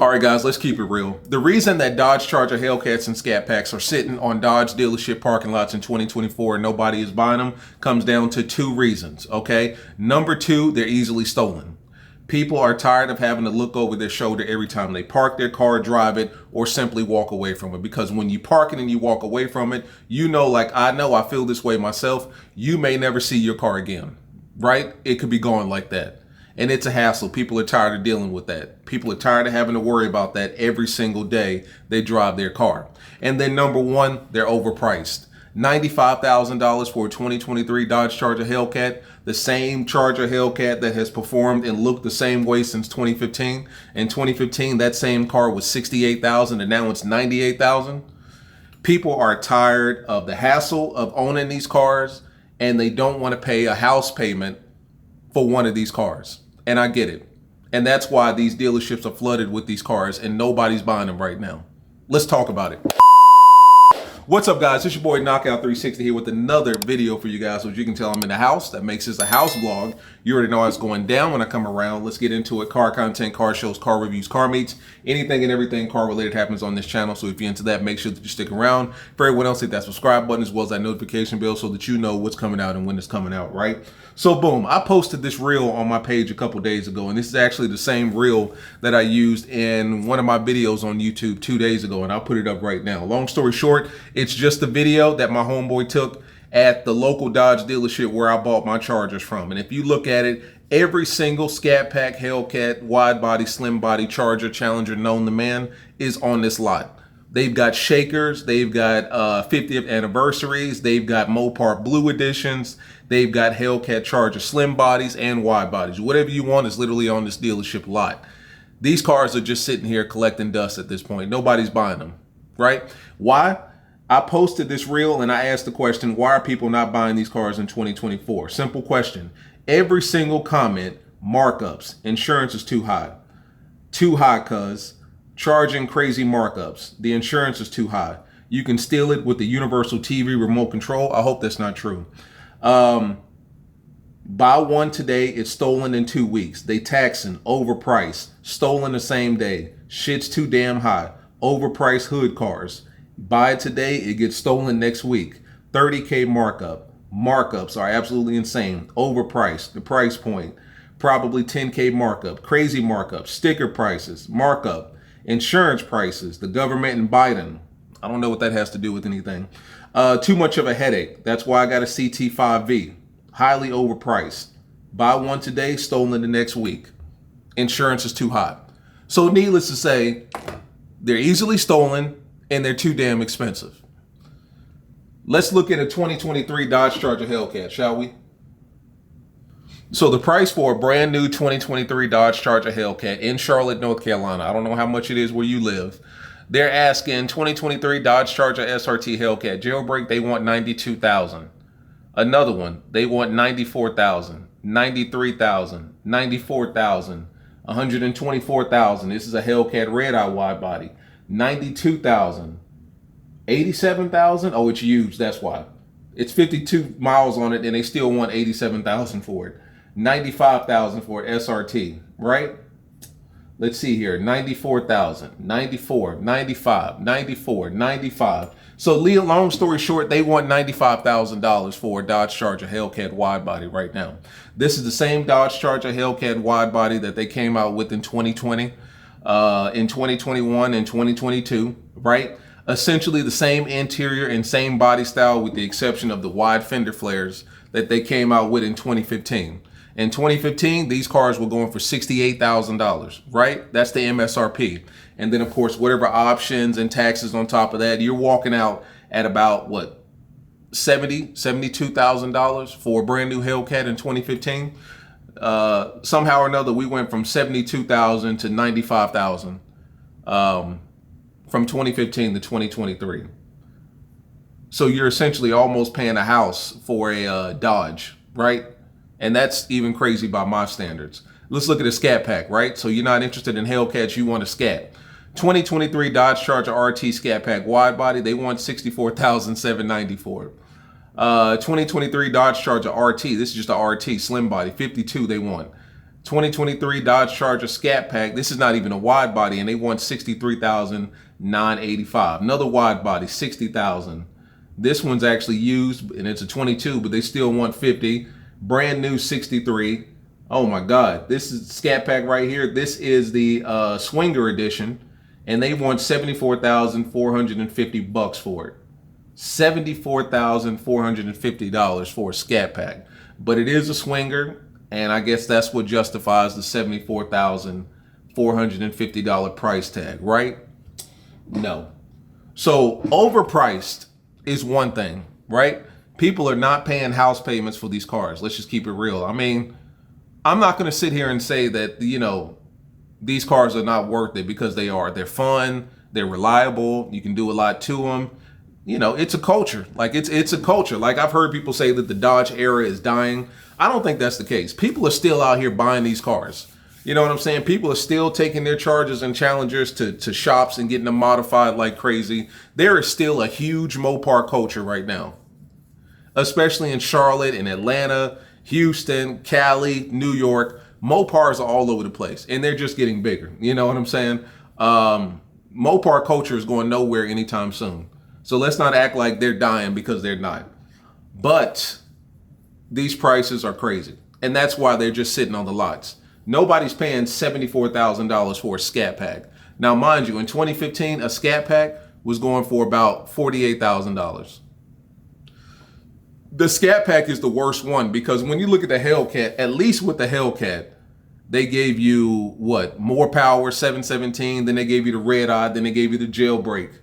All right, guys, let's keep it real. The reason that Dodge Charger Hellcats and Scatpacks are sitting on Dodge dealership parking lots in 2024 and nobody is buying them comes down to two reasons, okay? Number two, they're easily stolen. People are tired of having to look over their shoulder every time they park their car, drive it, or simply walk away from it. Because when you park it and you walk away from it, you know, like I know, I feel this way myself, you may never see your car again, right? It could be gone like that. And it's a hassle. People are tired of dealing with that. People are tired of having to worry about that every single day they drive their car. And then number one, they're overpriced. $95,000 for a 2023 Dodge Charger Hellcat, the same Charger Hellcat that has performed and looked the same way since 2015. In 2015, that same car was $68,000 and now it's $98,000. People are tired of the hassle of owning these cars and they don't want to pay a house payment for one of these cars. And I get it. And that's why these dealerships are flooded with these cars and nobody's buying them right now. Let's talk about it. What's up, guys? It's your boy Knockout 360 here with another video for you guys. So as you can tell, I'm in the house. That makes this a house vlog. You already know how it's going down when I come around. Let's get into it. Car content, car shows, car reviews, car meets, anything and everything car related happens on this channel. So if you're into that, make sure that you stick around. For everyone else, hit that subscribe button as well as that notification bell so that you know what's coming out and when it's coming out, right? So boom, I posted this reel on my page a couple days ago, and this is actually the same reel that I used in one of my videos on YouTube 2 days ago, and I'll put it up right now. Long story short, it's just a video that my homeboy took at the local Dodge dealership where I bought my Chargers from. And if you look at it, every single Scat Pack, Hellcat, wide body, slim body, Charger, Challenger known to man is on this lot. They've got shakers, they've got 50th anniversaries, they've got Mopar Blue editions, they've got Hellcat Charger slim bodies and wide bodies. Whatever you want is literally on this dealership lot. These cars are just sitting here collecting dust at this point. Nobody's buying them, right? Why? I posted this reel and I asked the question, why are people not buying these cars in 2024? Simple question. Every single comment, markups, insurance is too high. Too high, cuz. Charging crazy markups. The insurance is too high. You can steal it with the universal TV remote control. I hope that's not true. Buy one today, it's stolen in 2 weeks. They taxing, overpriced, stolen the same day. Shit's too damn high. Overpriced hood cars. Buy it today, it gets stolen next week. 30K markup. Markups are absolutely insane. Overpriced, the price point. Probably 10K markup. Crazy markup. Sticker prices, markup. Insurance prices, the government and Biden. I don't know what that has to do with anything. Too much of a headache. That's why I got a CT5V. Highly overpriced. Buy one today, stolen the next week. Insurance is too high. So needless to say, they're easily stolen and they're too damn expensive. Let's look at a 2023 Dodge Charger Hellcat, shall we? So the price for a brand new 2023 Dodge Charger Hellcat in Charlotte, North Carolina, I don't know how much it is where you live. They're asking 2023 Dodge Charger SRT Hellcat jailbreak, they want $92,000. Another one, they want $94,000, $93,000, $94,000, $124,000. This is a Hellcat red eye wide body. $92,000, $87,000. Oh, it's used, that's why. It's 52 miles on it and they still want $87,000 for it. $95,000 for SRT, right? Let's see here, $94,000, $94, $95, $94, $95. So long story short, they want $95,000 for a Dodge Charger Hellcat wide body right now. This is the same Dodge Charger Hellcat wide body that they came out with in 2020, in 2021, and 2022, right? Essentially the same interior and same body style with the exception of the wide fender flares that they came out with in 2015. In 2015, these cars were going for $68,000, right? That's the MSRP. And then of course, whatever options and taxes on top of that, you're walking out at about what, $72,000 for a brand new Hellcat in 2015. Somehow or another, we went from $72,000 to $95,000 from 2015 to 2023. So you're essentially almost paying a house for a Dodge, right? And that's even crazy by my standards. Let's look at a Scat Pack, right? So you're not interested in Hellcats, you want a Scat. 2023 Dodge Charger RT Scat Pack wide body, they want $64,794. 2023 Dodge Charger RT, this is just a RT slim body, 52 they want. 2023 Dodge Charger Scatpack. This is not even a wide body, and they want $63,985. Another wide body, $60,000. This one's actually used, and it's a 22, but they still want 50. Brand new, 63. Oh my God, this is Scatpack right here. This is the Swinger edition, and they want $74,450 for it. $74,450 for a Scatpack, but it is a Swinger. And I guess that's what justifies the $74,450 price tag, right? No. So overpriced is one thing, right? People are not paying house payments for these cars. Let's just keep it real. I mean, I'm not going to sit here and say that, you know, these cars are not worth it, because they are. They're fun. They're reliable. You can do a lot to them. You know, it's a culture. Like it's a culture. Like I've heard people say that the Dodge era is dying. I don't think that's the case. People are still out here buying these cars. You know what I'm saying? People are still taking their Chargers and Challengers to shops and getting them modified like crazy. There is still a huge Mopar culture right now, especially in Charlotte and Atlanta, Houston, Cali, New York. Mopars are all over the place, and they're just getting bigger. You know what I'm saying? Mopar culture is going nowhere anytime soon. So let's not act like they're dying, because they're not. But these prices are crazy, and that's why they're just sitting on the lots. Nobody's paying $74,000 for a Scatpack. Now, mind you, in 2015, a Scatpack was going for about $48,000. The Scatpack is the worst one, because when you look at the Hellcat, at least with the Hellcat, they gave you what? More power, 717. Then they gave you the red eye. Then they gave you the jailbreak,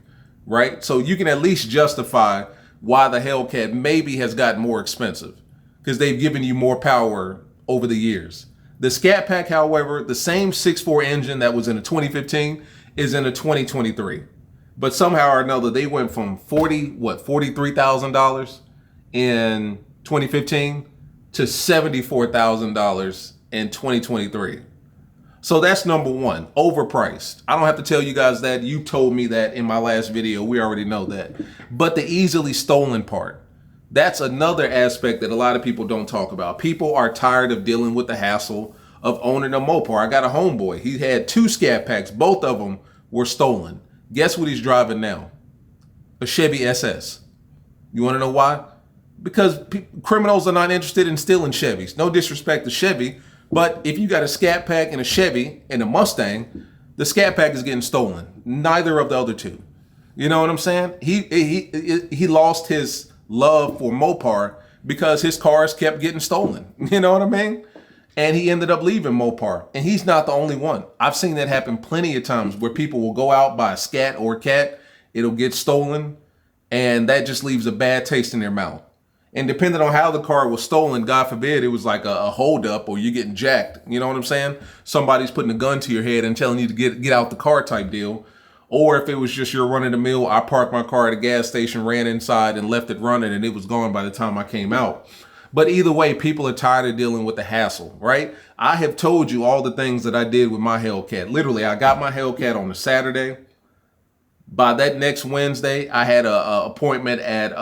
right? So you can at least justify why the Hellcat maybe has gotten more expensive, because they've given you more power over the years. The Scatpack, however, the same 6.4 engine that was in a 2015 is in a 2023. But somehow or another, they went from $43,000 in 2015 to $74,000 in 2023. So that's number one, overpriced. I don't have to tell you guys that. You told me that in my last video. We already know that. But the easily stolen part, that's another aspect that a lot of people don't talk about. People are tired of dealing with the hassle of owning a Mopar. I got a homeboy. He had 2 Scatpacks. Both of them were stolen. Guess what he's driving now? A Chevy SS. You want to know why? Because criminals are not interested in stealing Chevys. No disrespect to Chevy, but if you got a Scatpack and a Chevy and a Mustang, the Scatpack is getting stolen. Neither of the other two. You know what I'm saying? He lost his love for Mopar because his cars kept getting stolen. You know what I mean? And he ended up leaving Mopar. And he's not the only one. I've seen that happen plenty of times where people will go out, buy a Scat or a Cat. It'll get stolen. And that just leaves a bad taste in their mouth. And depending on how the car was stolen, God forbid, it was like a holdup or you're getting jacked. You know what I'm saying? Somebody's putting a gun to your head and telling you to get out the car type deal. Or if it was just your run-of-the-mill, I parked my car at a gas station, ran inside and left it running and it was gone by the time I came out. But either way, people are tired of dealing with the hassle, right? I have told you all the things that I did with my Hellcat. Literally, I got my Hellcat on a Saturday. By that next Wednesday, I had a appointment at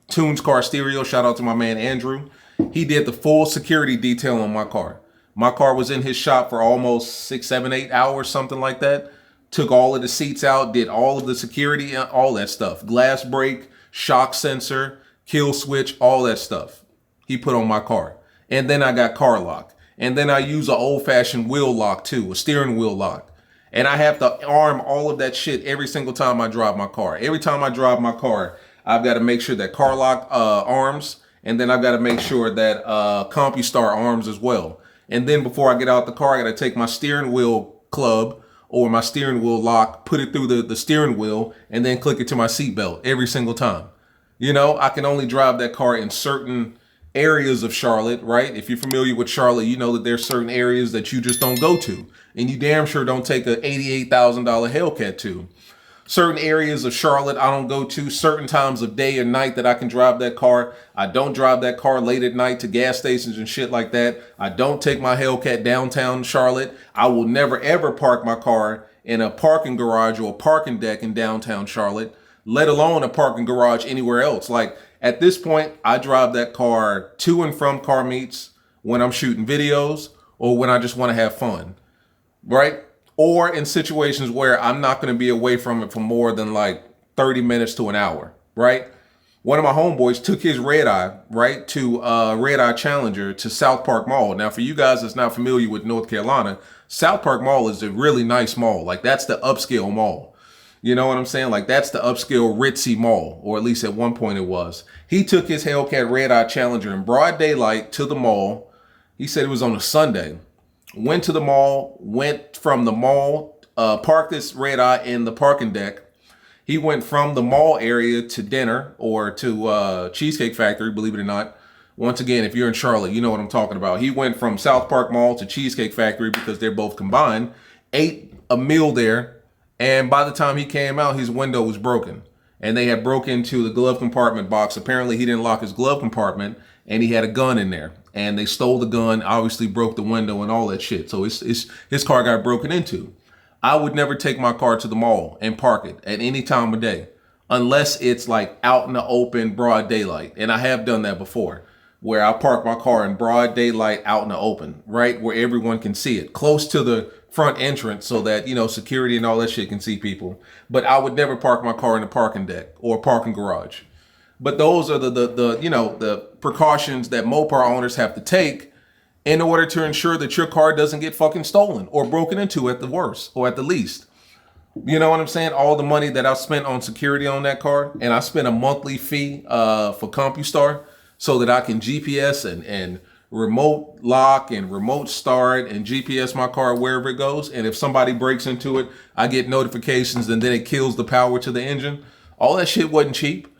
Tunes Car Stereo. Shout out to my man, Andrew. He did the full security detail on my car. My car was in his shop for almost 6, 7, 8 hours, something like that. Took all of the seats out, did all of the security, all that stuff. Glass break, shock sensor, kill switch, all that stuff. He put on my car. And then I got CarLock. And then I use an old-fashioned wheel lock too, a steering wheel lock. And I have to arm all of that shit every single time I drive my car. Every time I drive my car, I've got to make sure that CarLock arms, and then I've got to make sure that CompuStar arms as well. And then before I get out the car, I got to take my steering wheel club or my steering wheel lock, put it through the steering wheel, and then click it to my seatbelt every single time. You know, I can only drive that car in certain areas of Charlotte, right? If you're familiar with Charlotte, you know that there's certain areas that you just don't go to. And you damn sure don't take a $88,000 Hellcat to. Certain areas of Charlotte I don't go to, certain times of day and night that I can drive that car. I don't drive that car late at night to gas stations and shit like that. I don't take my Hellcat downtown Charlotte. I will never ever park my car in a parking garage or a parking deck in downtown Charlotte, let alone a parking garage anywhere else. Like at this point, I drive that car to and from car meets when I'm shooting videos, or when I just want to have fun, right? Or in situations where I'm not going to be away from it for more than like 30 minutes to an hour, right? One of my homeboys took his red eye, right, to Red Eye Challenger to South Park Mall. Now, for you guys that's not familiar with North Carolina, South Park Mall is a really nice mall. Like, that's the upscale mall. You know what I'm saying? Like, that's the upscale ritzy mall, or at least at one point it was. He took his Hellcat Red Eye Challenger in broad daylight to the mall. He said it was on a Sunday. Went to the mall, went from the mall, parked this Red Eye in the parking deck. He went from the mall area to dinner or to Cheesecake Factory, believe it or not. Once again, if you're in Charlotte, you know what I'm talking about. He went from South Park Mall to Cheesecake Factory because they're both combined, ate a meal there, and by the time he came out, his window was broken. And they had broke into the glove compartment box. Apparently, he didn't lock his glove compartment, and he had a gun in there. And they stole the gun, obviously broke the window and all that shit. So his car got broken into. I would never take my car to the mall and park it at any time of day unless it's like out in the open, broad daylight. And I have done that before, where I park my car in broad daylight out in the open, right? Where everyone can see it, close to the front entrance so that, you know, security and all that shit can see people. But I would never park my car in the parking deck or parking garage. But those are the precautions that Mopar owners have to take in order to ensure that your car doesn't get fucking stolen or broken into at the worst or at the least. You know what I'm saying? All the money that I spent on security on that car, and I spent a monthly fee for CompuStar so that I can GPS and remote lock and remote start and GPS my car wherever it goes. And if somebody breaks into it, I get notifications and then it kills the power to the engine. All that shit wasn't cheap.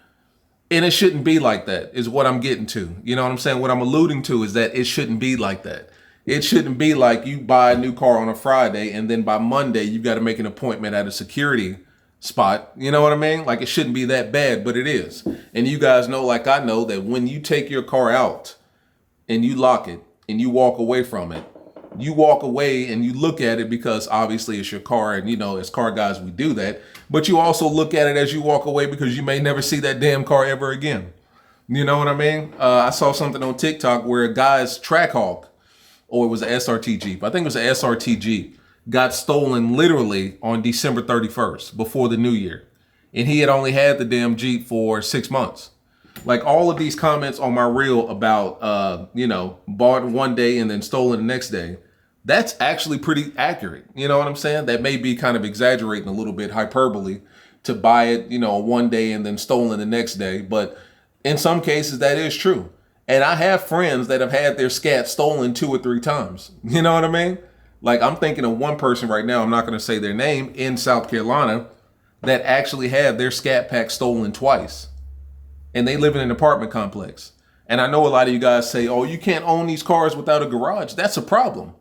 And it shouldn't be like that is what I'm getting to. You know what I'm saying? What I'm alluding to is that it shouldn't be like that. It shouldn't be like you buy a new car on a Friday and then by Monday you've got to make an appointment at a security spot. You know what I mean? Like, it shouldn't be that bad, but it is. And you guys know, like I know, that when you take your car out and you lock it and you walk away from it, you walk away and you look at it because obviously it's your car, and you know, as car guys, we do that. But you also look at it as you walk away because you may never see that damn car ever again. You know what I mean? I saw something on TikTok where a guy's Trackhawk, or it was an SRT Jeep, I think it was an SRT Jeep, got stolen literally on December 31st before the new year. And he had only had the damn Jeep for 6 months. Like, all of these comments on my reel about, bought one day and then stolen the next day, that's actually pretty accurate. You know what I'm saying? That may be kind of exaggerating a little bit, hyperbole, to buy it, one day and then stolen the next day. But in some cases, that is true. And I have friends that have had their scat stolen 2 or 3 times. You know what I mean? Like, I'm thinking of one person right now, I'm not going to say their name, in South Carolina, that actually had their scat pack stolen twice. And they live in an apartment complex. And I know a lot of you guys say, oh, you can't own these cars without a garage. That's a problem.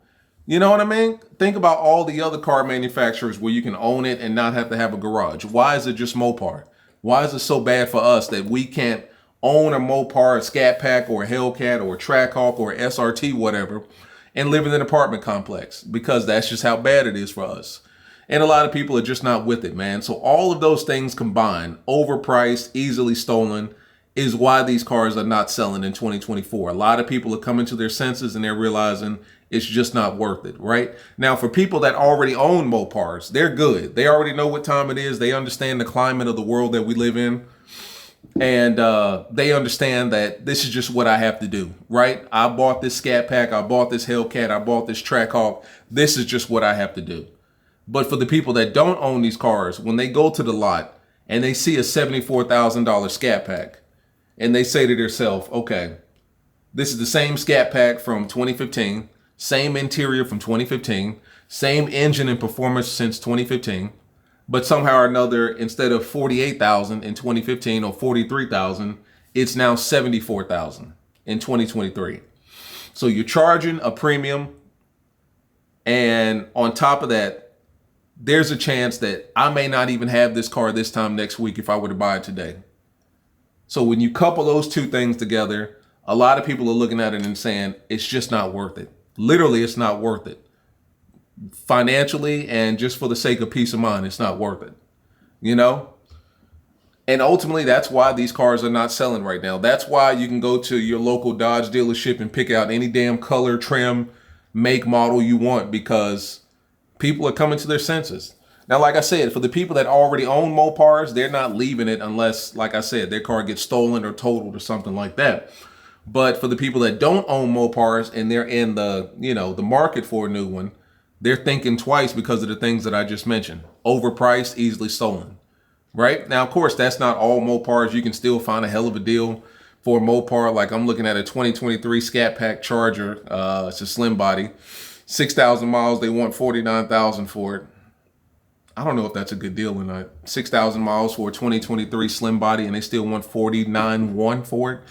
You know what I mean? Think about all the other car manufacturers where you can own it and not have to have a garage. Why is it just Mopar? Why is it so bad for us that we can't own a Mopar, a Scatpack, or a Hellcat, or a Trackhawk, or a SRT, whatever, and live in an apartment complex? Because that's just how bad it is for us. And a lot of people are just not with it, man. So all of those things combined, overpriced, easily stolen, is why these cars are not selling in 2024. A lot of people are coming to their senses and they're realizing it's just not worth it, right? Now, for people that already own Mopars, they're good. They already know what time it is. They understand the climate of the world that we live in. And they understand that this is just what I have to do, right? I bought this Scat Pack. I bought this Hellcat. I bought this Trackhawk. This is just what I have to do. But for the people that don't own these cars, when they go to the lot and they see a $74,000 Scat Pack and they say to themselves, okay, this is the same Scat Pack from 2015, same interior from 2015, same engine and performance since 2015. But somehow or another, instead of 48,000 in 2015 or 43,000, it's now 74,000 in 2023. So you're charging a premium. And on top of that, there's a chance that I may not even have this car this time next week if I were to buy it today. So when you couple those two things together, a lot of people are looking at it and saying, it's just not worth it. Literally, it's not worth it. Financially, and just for the sake of peace of mind, it's not worth it, you know? And ultimately, that's why these cars are not selling right now. That's why you can go to your local Dodge dealership and pick out any damn color, trim, make, model you want, because people are coming to their senses. Now, like I said, for the people that already own Mopars, they're not leaving it unless, like I said, their car gets stolen or totaled or something like that. But for the people that don't own Mopars and they're in the, the market for a new one, they're thinking twice because of the things that I just mentioned. Overpriced, easily stolen, right? Now, of course, that's not all Mopars. You can still find a hell of a deal for a Mopar. Like I'm looking at a 2023 Scatpack Charger. It's a slim body, 6,000 miles. They want 49,000 for it. I don't know if that's a good deal or not. 6,000 miles for a 2023 slim body, and they still want 49,100 for it.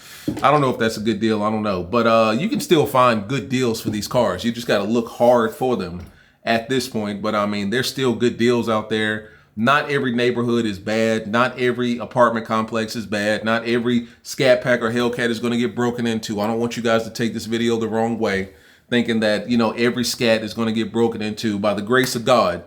I don't know if that's a good deal. I don't know. But you can still find good deals for these cars. You just got to look hard for them at this point. But I mean, there's still good deals out there. Not every neighborhood is bad. Not every apartment complex is bad. Not every Scat Pack or Hellcat is going to get broken into. I don't want you guys to take this video the wrong way, thinking that, every Scat is going to get broken into. By the grace of God,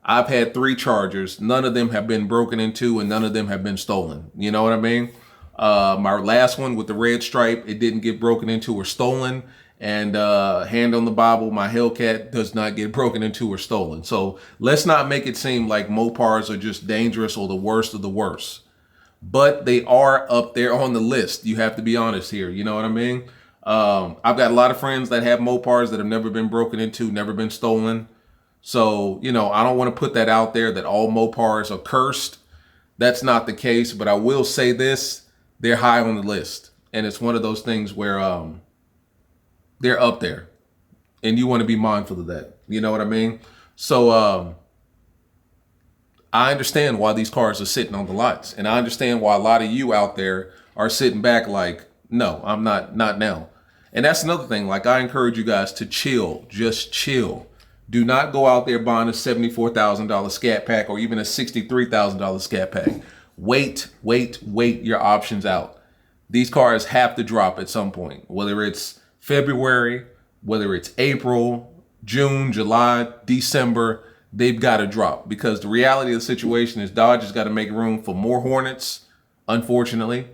I've had 3 Chargers. None of them have been broken into and none of them have been stolen. You know what I mean? My last one with the red stripe, it didn't get broken into or stolen. And hand on the Bible, my Hellcat does not get broken into or stolen. So let's not make it seem like Mopars are just dangerous or the worst of the worst. But they are up there on the list. You have to be honest here. You know what I mean? I've got a lot of friends that have Mopars that have never been broken into, never been stolen. So, I don't want to put that out there that all Mopars are cursed. That's not the case, but I will say this, they're high on the list. And it's one of those things where they're up there and you want to be mindful of that. You know what I mean? So I understand why these cars are sitting on the lots, and I understand why a lot of you out there are sitting back like, no, I'm not now. And that's another thing. Like, I encourage you guys to chill, just chill. Do not go out there buying a $74,000 Scat Pack or even a $63,000 Scat Pack. Wait your options out. These cars have to drop at some point, whether it's February, whether it's April, June, July, December, they've got to drop, because the reality of the situation is Dodge has got to make room for more Hornets, unfortunately,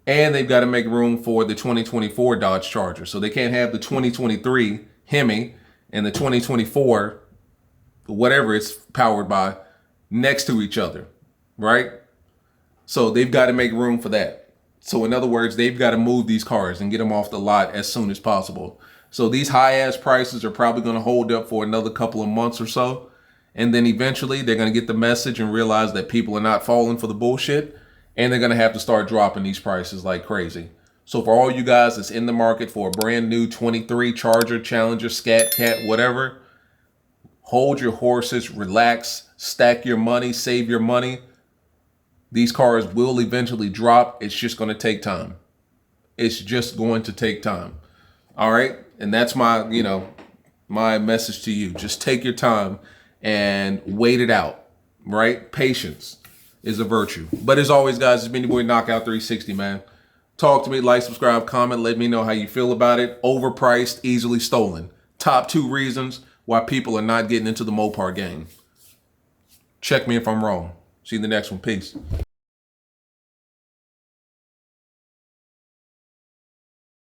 and they've got to make room for the 2024 Dodge Charger. So they can't have the 2023 Hemi and the 2024, whatever it's powered by, next to each other, right? So they've got to make room for that. So in other words, they've got to move these cars and get them off the lot as soon as possible. So these high-ass prices are probably going to hold up for another couple of months or so. And then eventually they're going to get the message and realize that people are not falling for the bullshit. And they're going to have to start dropping these prices like crazy. So for all you guys that's in the market for a brand new 23 Charger, Challenger, Scat, Cat, whatever, hold your horses, relax, stack your money, save your money. These cars will eventually drop. It's just going to take time. It's just going to take time. All right. And that's my, my message to you. Just take your time and wait it out. Right? Patience is a virtue. But as always, guys, it's been your boy Knockout 360, man. Talk to me, like, subscribe, comment, let me know how you feel about it. Overpriced, easily stolen. Top 2 reasons why people are not getting into the Mopar game. Check me if I'm wrong. See you in the next one. Peace.